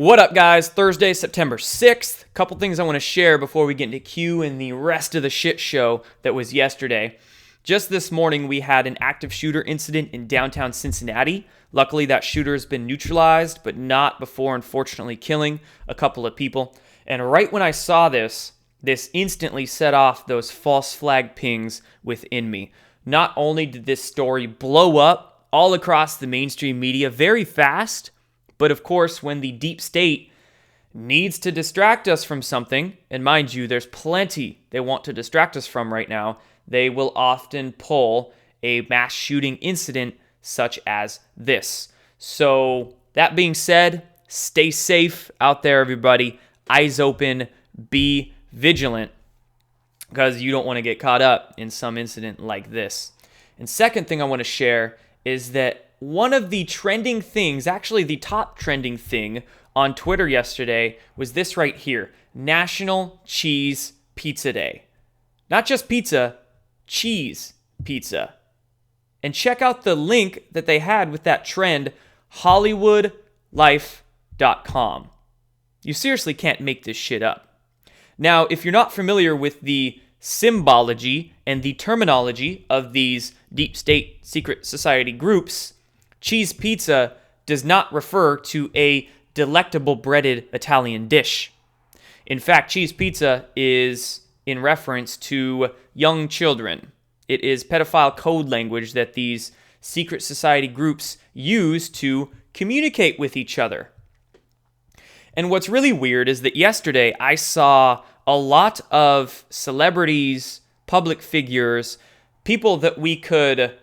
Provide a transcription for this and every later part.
What up, guys? Thursday, September 6th. Couple things I want to share before we get into Q and the rest of the shit show that was yesterday. Just this morning, we had an active shooter incident in downtown Cincinnati. Luckily, that shooter has been neutralized, but not before, unfortunately, killing a couple of people. And right when I saw this instantly set off those false flag pings within me. Not only did this story blow up all across the mainstream media very fast, but of course, when the deep state needs to distract us from something, and mind you, there's plenty they want to distract us from right now, they will often pull a mass shooting incident such as this. So that being said, stay safe out there, everybody. Eyes open, be vigilant, because you don't want to get caught up in some incident like this. And second thing I want to share is that one of the trending things, actually the top trending thing on Twitter yesterday was this right here, National Cheese Pizza Day. Not just pizza, cheese pizza. And check out the link that they had with that trend, HollywoodLife.com. You seriously can't make this shit up. Now, if you're not familiar with the symbology and the terminology of these deep state secret society groups, cheese pizza does not refer to a delectable breaded Italian dish. In fact, cheese pizza is in reference to young children. It is pedophile code language that these secret society groups use to communicate with each other. And what's really weird is that yesterday I saw a lot of celebrities, public figures, people that we could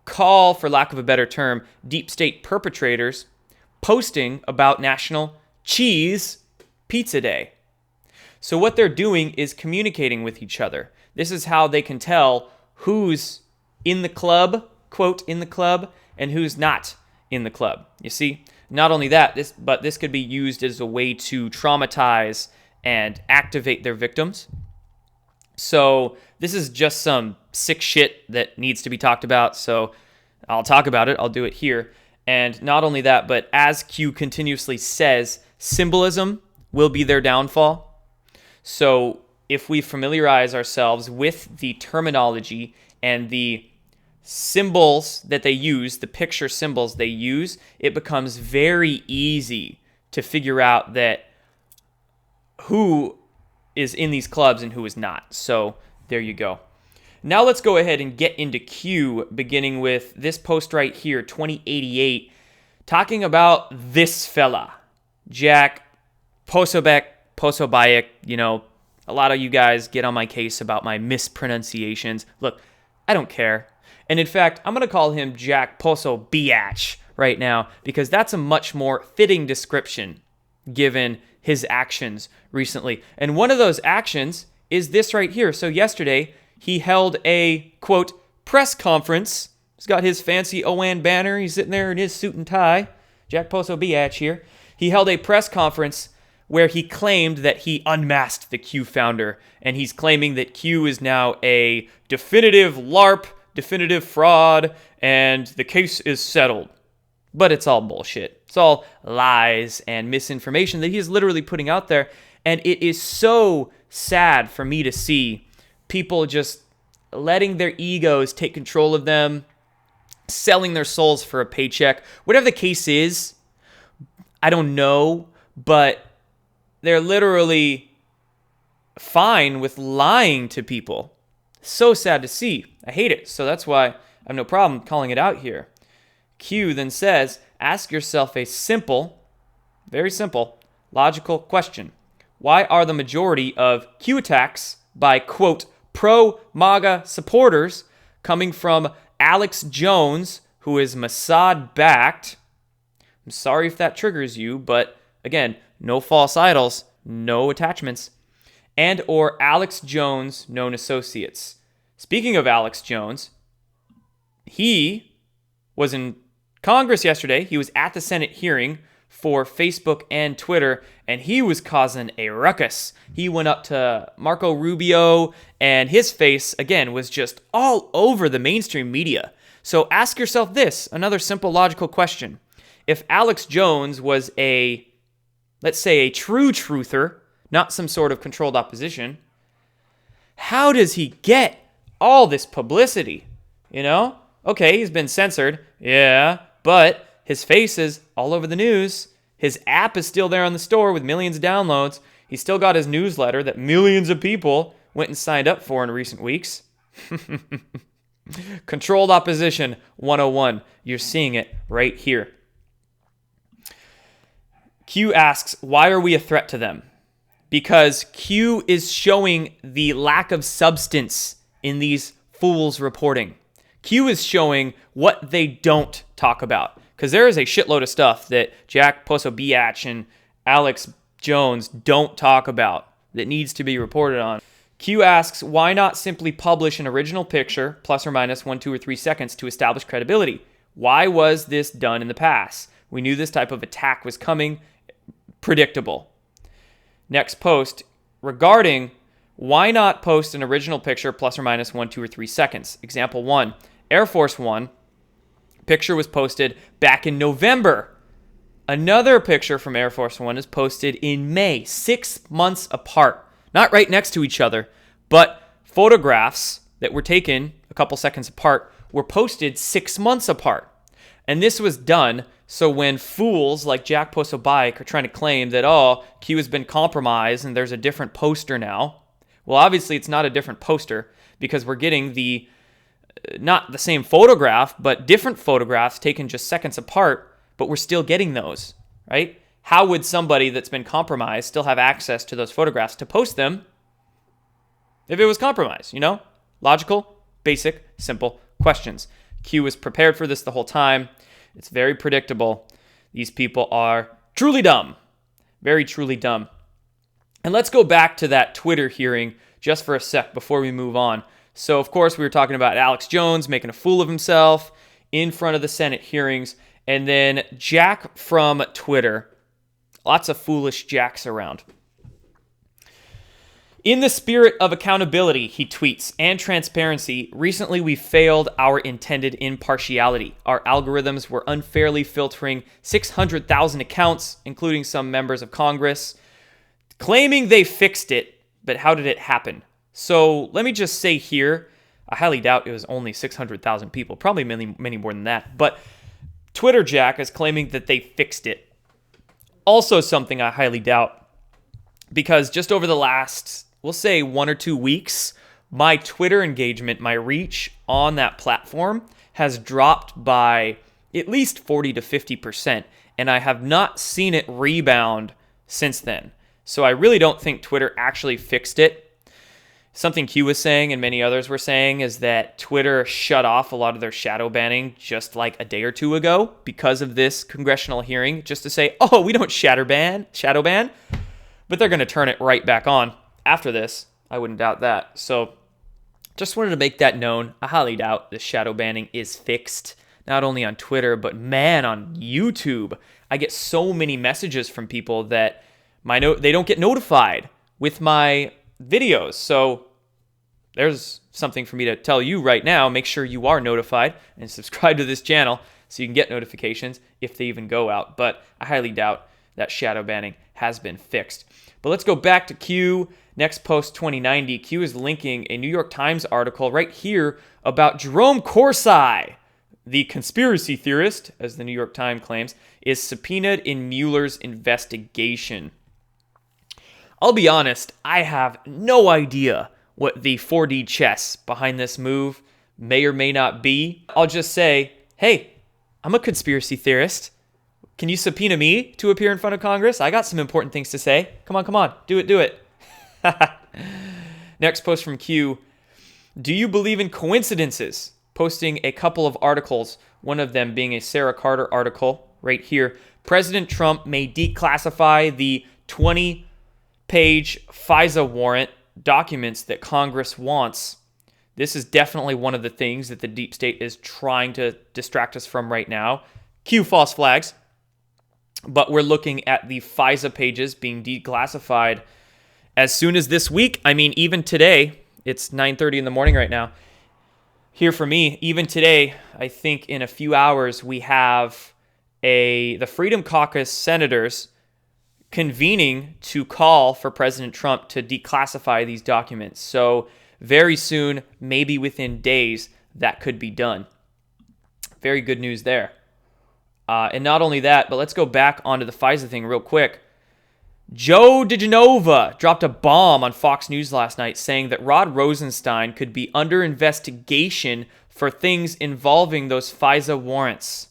call, for lack of a better term, deep state perpetrators, posting about National Cheese Pizza Day. So what they're doing is communicating with each other. This is how they can tell who's in the club, quote, in the club, and who's not in the club. You see, not only that, this could be used as a way to traumatize and activate their victims. So this is just some sick shit that needs to be talked about. So I'll talk about it. I'll do it here. And not only that, but as Q continuously says, symbolism will be their downfall. So if we familiarize ourselves with the terminology and the symbols that they use, the picture symbols they use, it becomes very easy to figure out that who is in these clubs and who is not. So there you go. Now let's go ahead and get into Q, beginning with this post right here, 2088, talking about this fella, Jack Posobiec. You know, a lot of you guys get on my case about my mispronunciations. Look, I don't care. And in fact, I'm going to call him Jack Posobiec right now, because that's a much more fitting description given his actions recently. And one of those actions is this right here. So yesterday, he held a, quote, press conference. He's got his fancy OAN banner. He's sitting there in his suit and tie. Jack Posobiec here. He held a press conference where he claimed that he unmasked the Q founder. And he's claiming that Q is now a definitive LARP, definitive fraud, and the case is settled. But it's all bullshit. It's all lies and misinformation that he is literally putting out there. And it is so sad for me to see people just letting their egos take control of them, selling their souls for a paycheck. Whatever the case is, I don't know, but they're literally fine with lying to people. So sad to see. I hate it. So that's why I have no problem calling it out here. Q then says, ask yourself a simple, very simple, logical question. Why are the majority of Q attacks by, quote, pro-MAGA supporters coming from Alex Jones, who is Mossad-backed? I'm sorry if that triggers you, but again, no false idols, no attachments, and or Alex Jones known associates. Speaking of Alex Jones, he was in Congress yesterday. He was at the Senate hearing for Facebook and Twitter, and he was causing a ruckus. He went up to Marco Rubio, and his face, again, was just all over the mainstream media. So ask yourself this, another simple logical question. If Alex Jones was a let's say a true truther, not some sort of controlled opposition, how does he get all this publicity? You know? Okay, he's been censored. Yeah, but his face is all over the news. His app is still there on the store with millions of downloads. He's still got his newsletter that millions of people went and signed up for in recent weeks. Controlled opposition 101. You're seeing it right here. Q asks, why are we a threat to them? Because Q is showing the lack of substance in these fools reporting. Q is showing what they don't talk about. Because there is a shitload of stuff that Jack Posobiec and Alex Jones don't talk about that needs to be reported on. Q asks, why not simply publish an original picture, plus or minus 1, 2, or 3 seconds, to establish credibility? Why was this done in the past? We knew this type of attack was coming. Predictable. Next post, regarding why not post an original picture, plus or minus 1, 2, or 3 seconds? Example 1, Air Force One. Picture was posted back in November. Another picture from Air Force One is posted in May, 6 months apart. Not right next to each other, but photographs that were taken a couple seconds apart were posted 6 months apart. And this was done so when fools like Jack Posobiec are trying to claim that, oh, Q has been compromised and there's a different poster now. Well, obviously it's not a different poster because we're getting not the same photograph, but different photographs taken just seconds apart, but we're still getting those, right? How would somebody that's been compromised still have access to those photographs to post them if it was compromised, you know? Logical, basic, simple questions. Q was prepared for this the whole time. It's very predictable. These people are truly dumb. Very, truly dumb. And let's go back to that Twitter hearing just for a sec before we move on. So, of course, we were talking about Alex Jones making a fool of himself in front of the Senate hearings. And then Jack from Twitter. Lots of foolish Jacks around. In the spirit of accountability, he tweets, and transparency, recently we failed our intended impartiality. Our algorithms were unfairly filtering 600,000 accounts, including some members of Congress, claiming they fixed it, but how did it happen? So let me just say here, I highly doubt it was only 600,000 people, probably many more than that, but Twitter Jack is claiming that they fixed it. Also something I highly doubt, because just over the last, we'll say 1 or 2 weeks, my Twitter engagement, my reach on that platform has dropped by at least 40 to 50%, and I have not seen it rebound since then. So I really don't think Twitter actually fixed it. Something Q was saying and many others were saying is that Twitter shut off a lot of their shadow banning just like a day or 2 ago because of this congressional hearing, just to say, oh, we don't shadow ban, but they're going to turn it right back on after this. I wouldn't doubt that. So just wanted to make that known. I highly doubt the shadow banning is fixed, not only on Twitter, but man, on YouTube. I get so many messages from people that they don't get notified with my videos. So there's something for me to tell you right now. Make sure you are notified and subscribe to this channel so you can get notifications if they even go out. But I highly doubt that shadow banning has been fixed. But let's go back to Q. Next post 2090. Q is linking a New York Times article right here about Jerome Corsi, the conspiracy theorist, as the New York Times claims, is subpoenaed in Mueller's investigation. I'll be honest, I have no idea what the 4D chess behind this move may or may not be. I'll just say, hey, I'm a conspiracy theorist. Can you subpoena me to appear in front of Congress? I got some important things to say. Come on. Do it. Next post from Q. Do you believe in coincidences? Posting a couple of articles, one of them being a Sarah Carter article right here. President Trump may declassify the 20-page FISA warrant documents that Congress wants. This is definitely one of the things that the deep state is trying to distract us from right now. Cue false flags. But we're looking at the FISA pages being declassified as soon as this week. I mean, even today, it's 9:30 in the morning right now. Here for me, even today, I think in a few hours, we have the Freedom Caucus senators convening to call for President Trump to declassify these documents. So very soon, maybe within days, that could be done. Very good news there. And not only that, but let's go back onto the FISA thing real quick. Joe DeGenova dropped a bomb on Fox News last night saying that Rod Rosenstein could be under investigation for things involving those FISA warrants.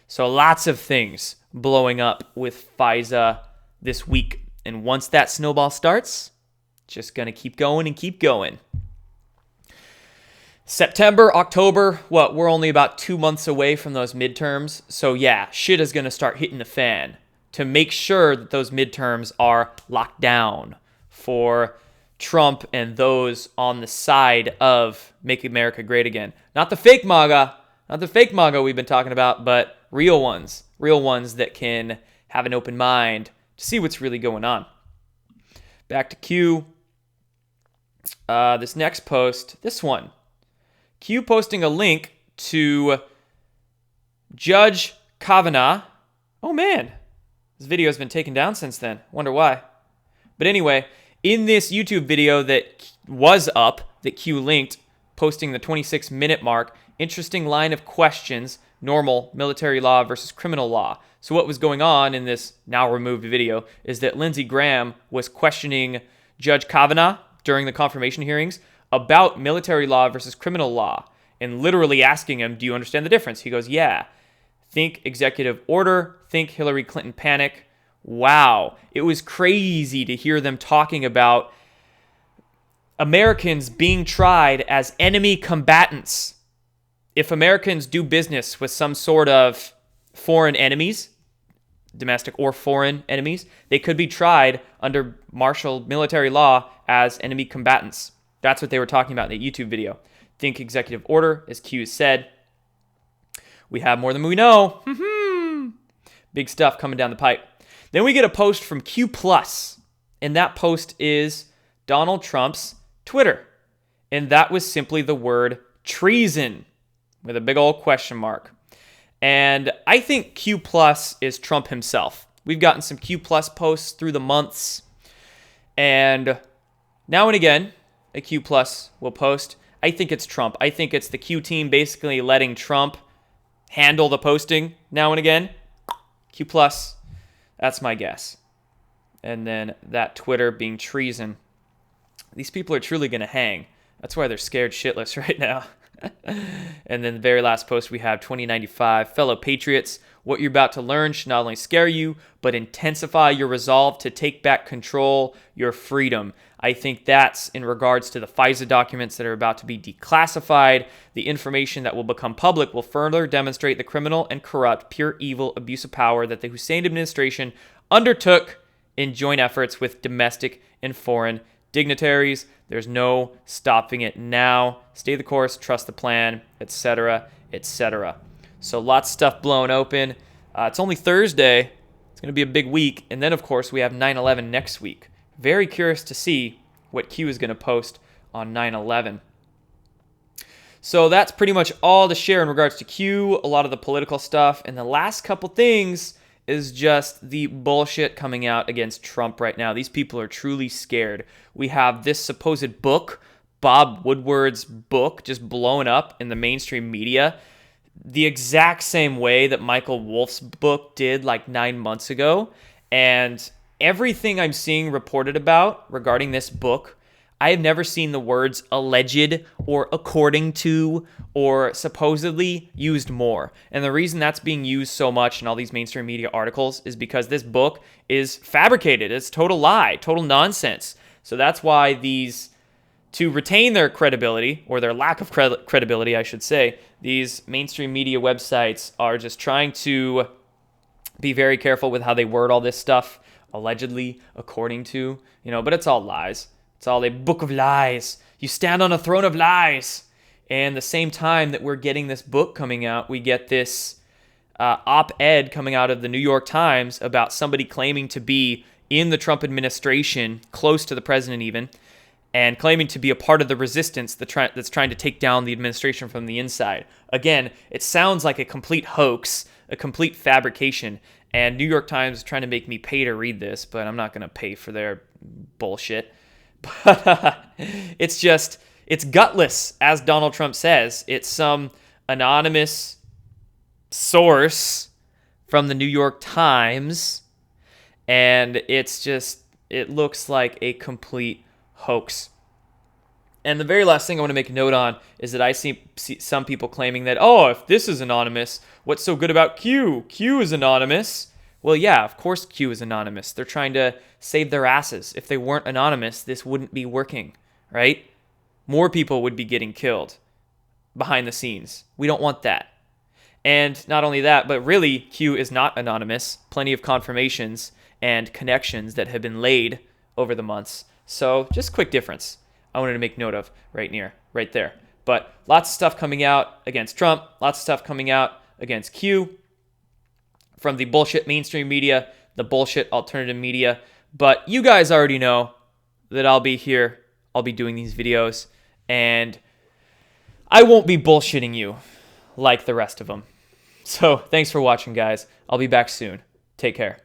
So lots of things blowing up with FISA this week. And once that snowball starts, just going to keep going and keep going. September, October, we're only about 2 months away from those midterms. So yeah, shit is going to start hitting the fan to make sure that those midterms are locked down for Trump and those on the side of Make America Great Again. Not the fake MAGA we've been talking about, but real ones that can have an open mind to see what's really going on. Back to Q. This next post, this one. Q posting a link to Judge Kavanaugh. Oh man, this video has been taken down since then. Wonder why. But anyway, in this YouTube video that was up, that Q linked, posting the 26-minute mark, interesting line of questions, normal military law versus criminal law. So what was going on in this now removed video is that Lindsey Graham was questioning Judge Kavanaugh during the confirmation hearings about military law versus criminal law and literally asking him, do you understand the difference? He goes, yeah. Think executive order, think Hillary Clinton panic. Wow. It was crazy to hear them talking about Americans being tried as enemy combatants. If Americans do business with some sort of foreign enemies, domestic or foreign enemies, they could be tried under martial military law as enemy combatants. That's what they were talking about in the YouTube video. Think executive order, as Q said. We have more than we know. Big stuff coming down the pipe. Then we get a post from Q+, and that post is Donald Trump's Twitter. And that was simply the word treason with a big old question mark. And I think Q+ is Trump himself. We've gotten some Q+ posts through the months. And now and again, a Q+ will post. I think it's Trump. I think it's the Q team basically letting Trump handle the posting now and again. Q+, that's my guess. And then that Twitter being treason. These people are truly going to hang. That's why they're scared shitless right now. And then the very last post we have 2095. Fellow patriots, what you're about to learn should not only scare you, but intensify your resolve to take back control, your freedom. I think that's in regards to the FISA documents that are about to be declassified. The information that will become public will further demonstrate the criminal and corrupt, pure evil abuse of power that the Hussein administration undertook in joint efforts with domestic and foreign dignitaries. There's no stopping it now. Stay the course, trust the plan, etc., etc. So lots of stuff blown open. It's only Thursday. It's going to be a big week. And then, of course, we have 9/11 next week. Very curious to see what Q is going to post on 9/11. So that's pretty much all to share in regards to Q, a lot of the political stuff. And the last couple things is just the bullshit coming out against Trump right now. These people are truly scared. We have this supposed book, Bob Woodward's book, just blowing up in the mainstream media the exact same way that Michael Wolff's book did like 9 months ago. And everything I'm seeing reported about regarding this book, I have never seen the words alleged or according to or supposedly used more. And the reason that's being used so much in all these mainstream media articles is because this book is fabricated. It's total lie, total nonsense. So that's why these, to retain their credibility, or their lack of credibility, I should say, these mainstream media websites are just trying to be very careful with how they word all this stuff. Allegedly, according to, but it's all lies. It's all a book of lies. You stand on a throne of lies. And the same time that we're getting this book coming out, we get this op-ed coming out of the New York Times about somebody claiming to be in the Trump administration, close to the president even, and claiming to be a part of the resistance that's trying to take down the administration from the inside. Again, it sounds like a complete hoax, a complete fabrication, and New York Times is trying to make me pay to read this, but I'm not going to pay for their bullshit. But it's gutless, as Donald Trump says. It's some anonymous source from the New York Times, and it looks like a complete hoax. And the very last thing I want to make a note on is that I see some people claiming that, oh, if this is anonymous, what's so good about Q? Q is anonymous. Well, yeah, of course Q is anonymous. They're trying to save their asses. If they weren't anonymous, this wouldn't be working, right? More people would be getting killed behind the scenes. We don't want that. And not only that, but really, Q is not anonymous. Plenty of confirmations and connections that have been laid over the months. So just a quick difference I wanted to make note of right there. But lots of stuff coming out against Trump, lots of stuff coming out against Q from the bullshit mainstream media, the bullshit alternative media. But you guys already know that I'll be here. I'll be doing these videos, and I won't be bullshitting you like the rest of them. So thanks for watching, guys. I'll be back soon. Take care.